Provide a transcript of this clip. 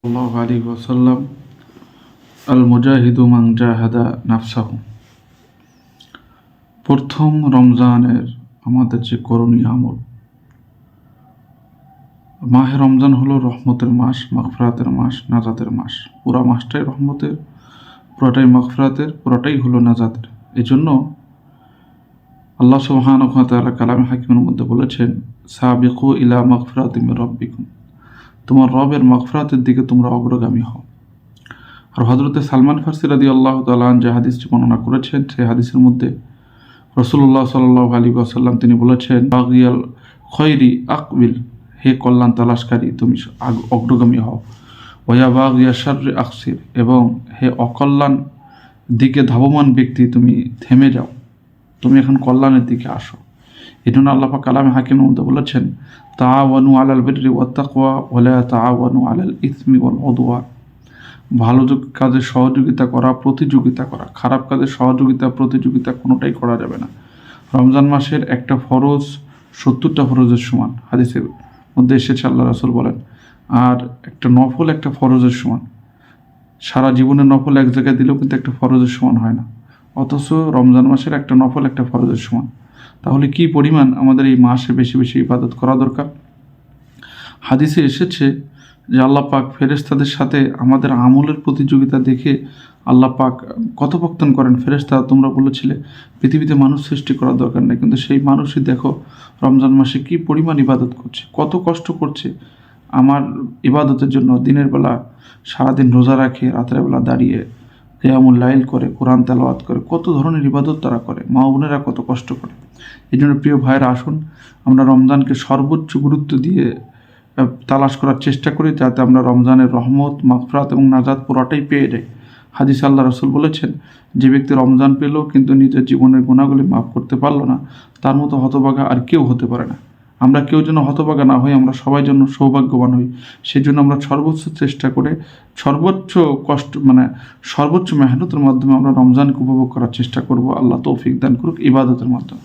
সাল্লাল্লাহু আলাইহি ওয়াসাল্লাম আল মুজাহিদু মান জাহাদা নাফসাহু। প্রথম রমজানের আমাদের যে করণীয় আমল, মাহে রমজান হলো রহমতের মাস, মাগফিরাতের মাস, নাজাতের মাস। পুরা মাসটাই রহমতের, পুরাটাই মাগফিরাতের, পুরাটাই হলো নাজাতের। এই জন্য আল্লাহ সুবহানাহু ওয়া তাআলা কালামে হাকিমের মধ্যে বলেছেন, সাবিকু ইলা মাগফিরাতিম মির রাব্বিকুম, তোমার রবের মাগফিরাতের দিকে তোমরা অগ্রগামী হও। আর হযরতে সালমান ফারসি রাদিয়াল্লাহু তাআলা যে হাদিসটি বর্ণনা করেছেন, সেই হাদিসের মধ্যে রাসূলুল্লাহ সাল্লাল্লাহু আলাইহি ওয়াসাল্লাম তিনি বলেছেন, বাগিয়াল খৈরি আকবিল, হে কল্যাণ তালাশকারী তুমি অগ্রগামী হও। ওয়া বাগিয়া শাররি আকসির, এবং হে অকল্যাণ দিকে ধাবমান ব্যক্তি তুমি থেমে যাও, তুমি এখন কল্যাণের দিকে আসো। এই জন্য আল্লাহ পাক কালামে হাকিমের মধ্যে বলেছেন, তাআওয়ানু আলাল বিররি ওয়াত তাকওয়া ওয়া লা তাআওয়ানু আলাল ইসমি ওয়াল উদওয়ান। ভালো কাজে সহযোগিতা করা, প্রতিযোগিতা করা, খারাপ কাজে সহযোগিতা প্রতিযোগিতা কোনোটাই করা যাবে না। রমজান মাসের একটা ফরজ 70টা ফরজের সমান, হাদিসের মধ্যে এসেছে, আল্লাহ রাসূল বলেন। আর একটা নফল একটা ফরজের সমান। সারা জীবনের নফল এক জায়গায় দিলেও কিন্তু একটা ফরজের সমান হয় না, অথচ রমজান মাসের একটা নফল একটা ফরজের সমান। তাহলে কি পরিমাণ আমাদের এই মাসে বেশি বেশি ইবাদত করা দরকার। হাদিসে এসেছে যে আল্লাহ পাক ফেরেশতাদের সাথে আমাদের আমলের প্রতিযোগিতা দেখে আল্লাহ পাক কথোপকথন করেন, ফেরেশতা তোমরা বলেছিলে পৃথিবীতে মানুষ সৃষ্টি করার দরকার নেই, কিন্তু সেই মানুষই দেখো রমজান মাসে কি পরিমাণ ইবাদত করছে, কত কষ্ট করছে আমার ইবাদতের জন্য। দিনের বেলা সারাদিন রোজা রাখে, রাতের বেলা দাঁড়িয়ে কিয়ামুল লাইল করে, কোরআন তেলাওয়াত করে, কত ধরনের ইবাদত তারা করে, মা বোনেরা কত কষ্ট করে। এই জন্য প্রিয় ভাইয়েরা, আসুন আমরা রমজানকে সর্বোচ্চ গুরুত্ব দিয়ে তালাশ করার চেষ্টা করি, যাতে আমরা রমজানের রহমত, মাগফিরাত এবং নাজাত পুরোটাই পেয়ে যাই। হাদিস আল্লাহ রাসূল বলেছেন, যে ব্যক্তি রমজান পেল কিন্তু নিজের জীবনের গুনাহগুলি মাফ করতে পারলো না, তার মতো হতভাগা আর কেউ হতে পারে না। আমরা কেউ যেন হতভাগা না হই, আমরা সবাই জন্য সৌভাগ্যবান হই। সেই জন্য আমরা সর্বোচ্চ চেষ্টা করে সর্বোচ্চ সর্বোচ্চ মেহনতের মাধ্যমে আমরা রমজানকে উপভোগ করার চেষ্টা করব। আল্লাহ তৌফিক দান করুক ইবাদতের মাধ্যমে।